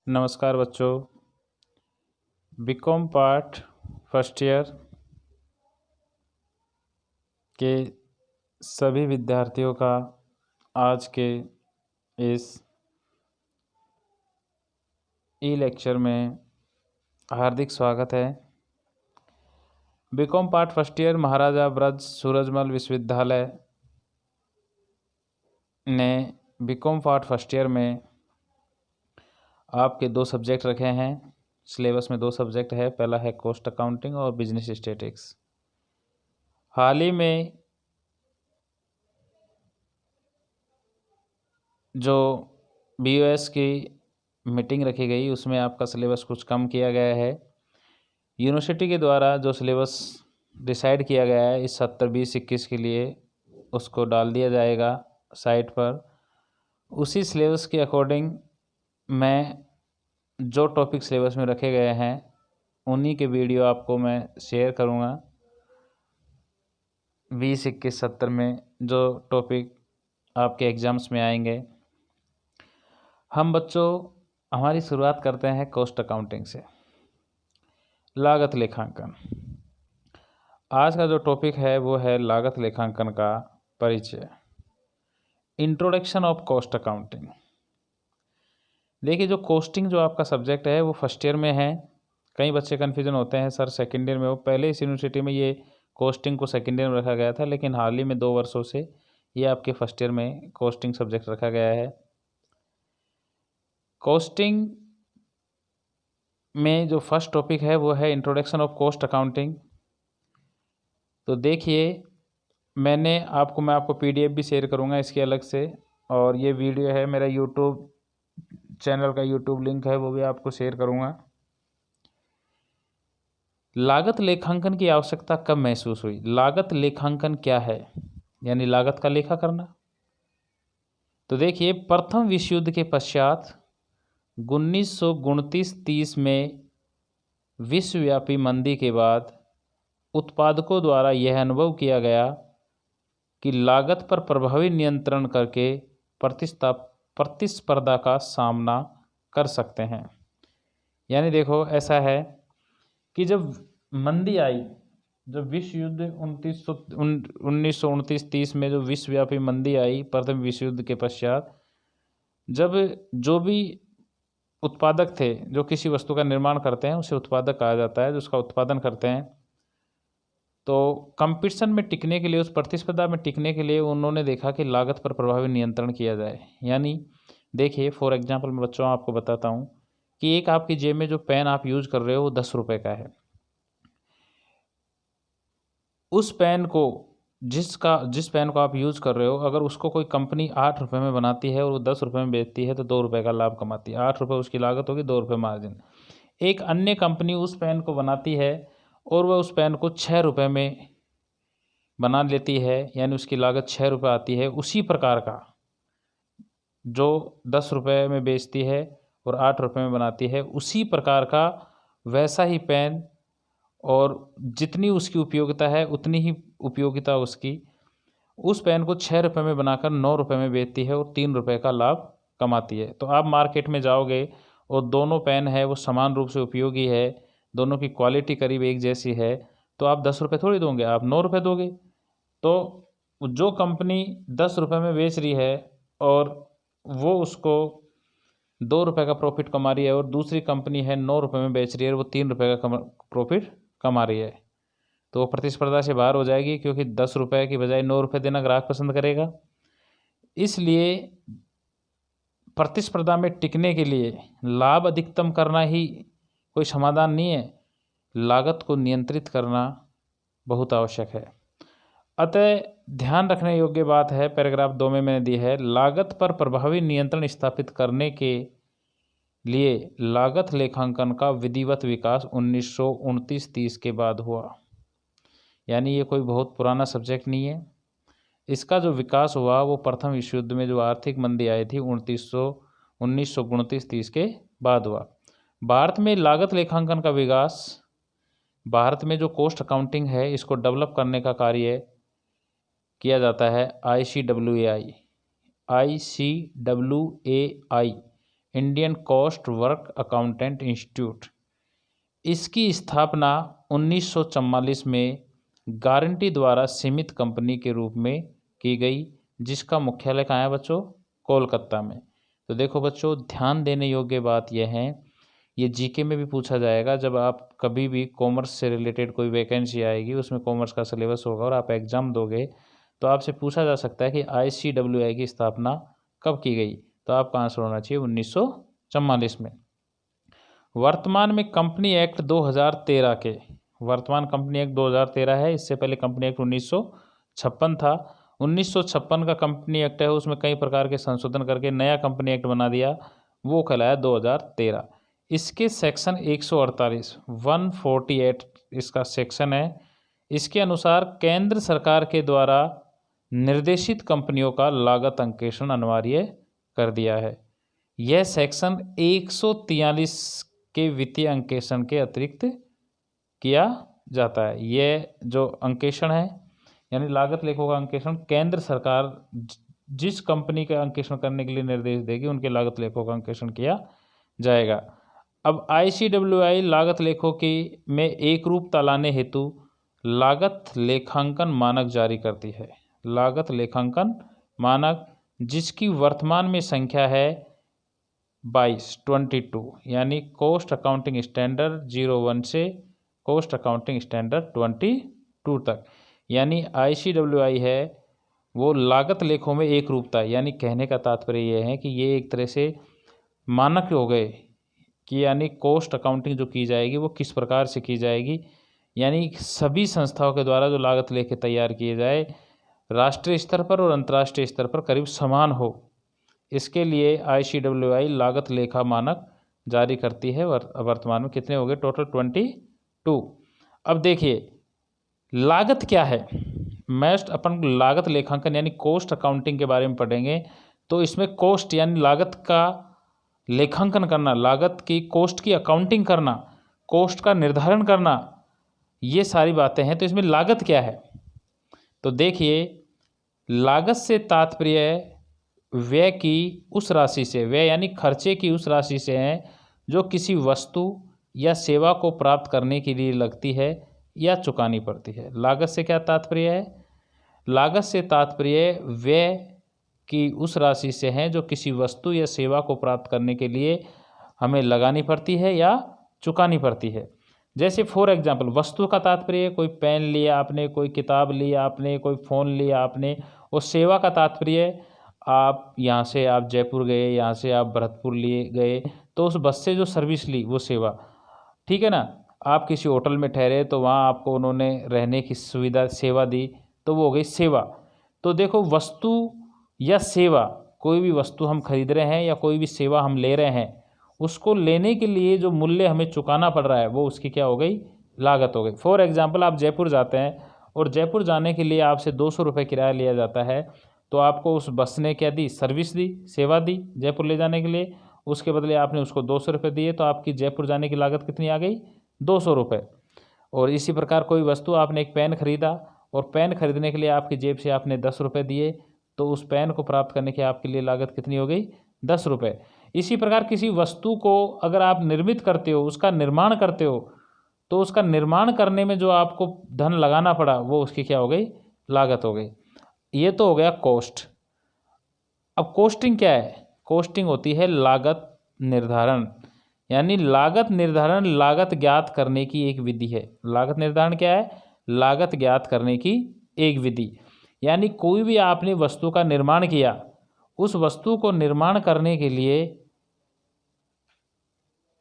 नमस्कार बच्चों। BCom part first year के सभी विद्यार्थियों का आज के इस ई लेक्चर में हार्दिक स्वागत है। बीकॉम पार्ट फर्स्ट ईयर महाराजा ब्रज सूरजमल विश्वविद्यालय ने बीकॉम पार्ट फर्स्ट ईयर में आपके 2 सब्जेक्ट रखे हैं। सिलेबस में 2 सब्जेक्ट है, पहला है कॉस्ट अकाउंटिंग और बिजनेस स्टैटिस्टिक्स। हाल ही में जो BOS की मीटिंग रखी गई उसमें आपका सिलेबस कुछ कम किया गया है। यूनिवर्सिटी के द्वारा जो सिलेबस डिसाइड किया गया है इस 70-20-21 के लिए उसको डाल दिया जाएगा साइट पर। उसी सिलेबस के अकॉर्डिंग मैं जो टॉपिक सिलेबस में रखे गए हैं उन्हीं के वीडियो आपको मैं शेयर करूँगा। 20, 21, 70 में जो टॉपिक आपके एग्ज़ाम्स में आएंगे। हम बच्चों हमारी शुरुआत करते हैं कॉस्ट अकाउंटिंग से। लागत लेखांकन आज का जो टॉपिक है वो है लागत लेखांकन का परिचय, इंट्रोडक्शन ऑफ कॉस्ट अकाउंटिंग। देखिए, जो कॉस्टिंग जो आपका सब्जेक्ट है वो फर्स्ट ईयर में है। कई बच्चे कन्फ्यूजन होते हैं सर सेकेंड ईयर में हो। पहले इस यूनिवर्सिटी में ये कॉस्टिंग को सेकेंड ईयर में रखा गया था, लेकिन हाल ही में 2 वर्षों से ये आपके फर्स्ट ईयर में कॉस्टिंग सब्जेक्ट रखा गया है। कॉस्टिंग में जो फर्स्ट टॉपिक है वो है इंट्रोडक्शन ऑफ कॉस्ट अकाउंटिंग। तो देखिए, मैं आपको PDF भी शेयर करूंगा इसके अलग से, और ये वीडियो है मेरा यूट्यूब चैनल का यूट्यूब लिंक है वो भी आपको शेयर करूंगा। लागत लेखांकन की आवश्यकता कब महसूस हुई? लागत लेखांकन क्या है? यानी लागत का लेखा करना। तो देखिए, प्रथम विश्व युद्ध के पश्चात 1929-30 में विश्वव्यापी मंदी के बाद उत्पादकों द्वारा यह अनुभव किया गया कि लागत पर प्रभावी नियंत्रण करके प्रतिस्पर्धा का सामना कर सकते हैं। यानी देखो, ऐसा है कि जब मंदी आई, जब विश्व युद्ध 1929-30 में जो विश्वव्यापी मंदी आई प्रथम विश्व युद्ध के पश्चात, जब जो भी उत्पादक थे जो किसी वस्तु का निर्माण करते हैं उसे उत्पादक कहा जाता है, जो उसका उत्पादन करते हैं, तो कंपटीशन में टिकने के लिए, उस प्रतिस्पर्धा में टिकने के लिए उन्होंने देखा कि लागत पर प्रभावी नियंत्रण किया जाए। यानी देखिए, फॉर एग्जांपल मैं बच्चों आपको बताता हूँ कि एक आपकी जेब में जो पेन आप यूज कर रहे हो वो 10 रुपये का है। उस पेन को जिस पेन को आप यूज़ कर रहे हो, अगर उसको कोई कंपनी 8 रुपये में बनाती है और वो 10 रुपये में बेचती है तो 2 रुपये का लाभ कमाती है। 8 रुपये उसकी लागत होगी, 2 रुपये मार्जिन। एक अन्य कंपनी उस पेन को बनाती है और वह उस पेन को 6 रुपये में बना लेती है, यानी उसकी लागत 6 रुपये आती है। उसी प्रकार का जो 10 रुपये में बेचती है और 8 रुपये में बनाती है, उसी प्रकार का वैसा ही पेन, और जितनी उसकी उपयोगिता है उतनी ही उपयोगिता उसकी, उस पेन को 6 रुपये में बनाकर 9 रुपये में बेचती है और 3 रुपये का लाभ कमाती है। तो आप मार्केट में जाओगे और दोनों पेन है वो समान रूप से उपयोगी है, दोनों की क्वालिटी करीब एक जैसी है, तो आप 10 रुपये थोड़ी दोगे, आप 9 रुपये दोगे। तो जो कंपनी 10 रुपये में बेच रही है और वो उसको 2 रुपये का प्रॉफिट कमा रही है, और दूसरी कंपनी है 9 रुपये में बेच रही है और वो 3 रुपये का प्रॉफिट कमा रही है, तो वो प्रतिस्पर्धा से बाहर हो जाएगी, क्योंकि 10 रुपये की बजाय 9 रुपये देना ग्राहक पसंद करेगा। इसलिए प्रतिस्पर्धा में टिकने के लिए लाभ अधिकतम करना ही कोई समाधान नहीं है, लागत को नियंत्रित करना बहुत आवश्यक है। अतः ध्यान रखने योग्य बात है, पैराग्राफ 2 में मैंने दी है, लागत पर प्रभावी नियंत्रण स्थापित करने के लिए लागत लेखांकन का विधिवत विकास 1929-30 के बाद हुआ। यानी ये कोई बहुत पुराना सब्जेक्ट नहीं है। इसका जो विकास हुआ वो प्रथम विश्व युद्ध में जो आर्थिक मंदी आई थी 1929-30 के बाद हुआ। भारत में लागत लेखांकन का विकास, भारत में जो कॉस्ट अकाउंटिंग है इसको डेवलप करने का कार्य किया जाता है ICWAI Indian cost work accountant institute. इसकी स्थापना 1944 में गारंटी द्वारा सीमित कंपनी के रूप में की गई, जिसका मुख्यालय कहाँ है बच्चों? कोलकाता में। तो देखो बच्चों, ध्यान देने योग्य बात यह है, ये जीके में भी पूछा जाएगा। जब आप कभी भी कॉमर्स से रिलेटेड कोई वैकेंसी आएगी, उसमें कॉमर्स का सिलेबस होगा और आप एग्ज़ाम दोगे, तो आपसे पूछा जा सकता है कि ICWI की स्थापना कब की गई। तो आपका आंसर होना चाहिए 1944 में। वर्तमान में कंपनी एक्ट 2013 के, वर्तमान कंपनी एक्ट 2013 है, इससे पहले कंपनी एक्ट 1956 था। 1956 का कंपनी एक्ट है, उसमें कई प्रकार के संशोधन करके नया कंपनी एक्ट बना दिया, वो कहलाया 2013। इसके सेक्शन 148 148 इसका सेक्शन है। इसके अनुसार केंद्र सरकार के द्वारा निर्देशित कंपनियों का लागत अंकेक्षण अनिवार्य कर दिया है। यह सेक्शन 143 के वित्तीय अंकेक्षण के अतिरिक्त किया जाता है। यह जो अंकेक्षण है, यानी लागत लेखों का अंकेक्षण, केंद्र सरकार जिस कंपनी का अंकेक्षण करने के लिए निर्देश देगी, उनके लागत लेखों का अंकेक्षण किया जाएगा। अब ICWI लागत लेखों की में एक रूपता लाने हेतु लागत लेखांकन मानक जारी करती है। लागत लेखांकन मानक, जिसकी वर्तमान में संख्या है 22 यानी कॉस्ट अकाउंटिंग स्टैंडर्ड 01 से कॉस्ट अकाउंटिंग स्टैंडर्ड 22 तक। यानी ICWI है वो लागत लेखों में एक रूपता, यानी कहने का तात्पर्य ये है कि ये एक तरह से मानक हो गए कि यानी कॉस्ट अकाउंटिंग जो की जाएगी वो किस प्रकार से की जाएगी, यानी सभी संस्थाओं के द्वारा जो लागत लेखे तैयार किए जाए राष्ट्रीय स्तर पर और अंतर्राष्ट्रीय स्तर पर करीब समान हो, इसके लिए ICWI लागत लेखा मानक जारी करती है। वर्तमान में कितने हो गए? टोटल 22। अब देखिए लागत क्या है। मैस्ट अपन लागत लेखांकन यानी कॉस्ट अकाउंटिंग के बारे में पढ़ेंगे, तो इसमें कॉस्ट यानी लागत का लेखांकन करना, लागत की कॉस्ट की अकाउंटिंग करना, कॉस्ट का निर्धारण करना, ये सारी बातें हैं। तो इसमें लागत क्या है? तो देखिए, लागत से तात्पर्य व्यय की उस राशि से, व्यय यानी खर्चे की उस राशि से है जो किसी वस्तु या सेवा को प्राप्त करने के लिए लगती है या चुकानी पड़ती है। लागत से क्या तात्पर्य है? लागत से तात्पर्य व्यय की उस राशि से है जो किसी वस्तु या सेवा को प्राप्त करने के लिए हमें लगानी पड़ती है या चुकानी पड़ती है। जैसे फॉर एग्जांपल, वस्तु का तात्पर्य कोई पेन लिया आपने, कोई किताब लिया आपने, कोई फ़ोन लिया आपने, और सेवा का तात्पर्य आप यहाँ से आप जयपुर गए, यहाँ से आप भरतपुर लिए गए, तो उस बस से जो सर्विस ली वो सेवा, ठीक है ना। आप किसी होटल में ठहरे तो वहाँ आपको उन्होंने रहने की सुविधा सेवा दी, तो वो हो गई सेवा। तो देखो, वस्तु या सेवा, कोई भी वस्तु हम खरीद रहे हैं या कोई भी सेवा हम ले रहे हैं, उसको लेने के लिए जो मूल्य हमें चुकाना पड़ रहा है वो उसकी क्या हो गई? लागत हो गई। फॉर एग्जांपल, आप जयपुर जाते हैं और जयपुर जाने के लिए आपसे 200 रुपये किराया लिया जाता है, तो आपको उस बस ने क्या दी? सर्विस दी, सेवा दी जयपुर ले जाने के लिए। उसके बदले आपने उसको 200 रुपये दिए, तो आपकी जयपुर जाने की लागत कितनी आ गई? 200 रुपये। और इसी प्रकार कोई वस्तु, आपने एक पेन खरीदा और पेन खरीदने के लिए आपकी जेब से आपने 10 रुपये दिए, तो उस पेन को प्राप्त करने की आपके लिए लागत कितनी हो गई? 10 रुपये। इसी प्रकार किसी वस्तु को अगर आप निर्मित करते हो, उसका निर्माण करते हो, तो उसका निर्माण करने में जो आपको धन लगाना पड़ा वो उसकी क्या हो गई? लागत हो गई। ये तो हो गया कॉस्ट। अब कोस्टिंग क्या है? कोस्टिंग होती है लागत निर्धारण, यानी लागत निर्धारण लागत ज्ञात करने की एक विधि है। लागत निर्धारण क्या है? लागत ज्ञात करने की एक विधि। यानी कोई भी आपने वस्तु का निर्माण किया, उस वस्तु को निर्माण करने के लिए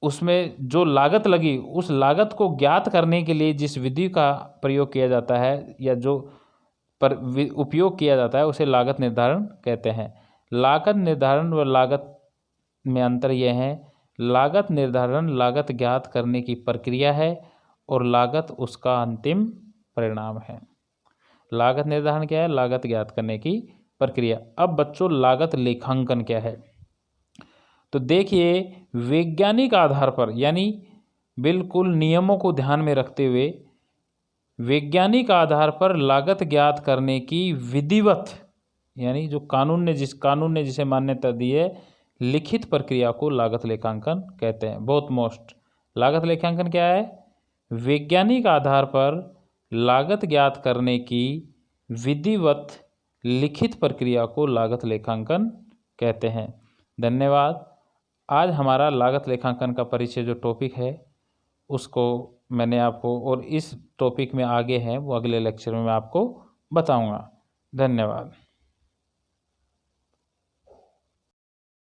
उसमें जो लागत लगी, उस लागत को ज्ञात करने के लिए जिस विधि का प्रयोग किया जाता है या जो पर उपयोग किया जाता है, उसे लागत निर्धारण कहते हैं। लागत निर्धारण व लागत में अंतर यह है, लागत निर्धारण लागत ज्ञात करने की प्रक्रिया है और लागत उसका अंतिम परिणाम है। लागत निर्धारण क्या है? लागत ज्ञात करने की प्रक्रिया। अब बच्चों, लागत लेखांकन क्या है? तो देखिए, वैज्ञानिक आधार पर, यानी बिल्कुल नियमों को ध्यान में रखते हुए वैज्ञानिक आधार पर लागत ज्ञात करने की विधिवत, यानी जो कानून ने जिसे मान्यता दी है लिखित प्रक्रिया को लागत लेखांकन कहते हैं। बहुत मोस्ट। लागत लेखांकन क्या है? वैज्ञानिक आधार पर लागत ज्ञात करने की विधिवत लिखित प्रक्रिया को लागत लेखांकन कहते हैं। धन्यवाद। आज हमारा लागत लेखांकन का परिचय जो टॉपिक है उसको मैंने आपको, और इस टॉपिक में आगे है वो अगले लेक्चर में मैं आपको बताऊंगा। धन्यवाद।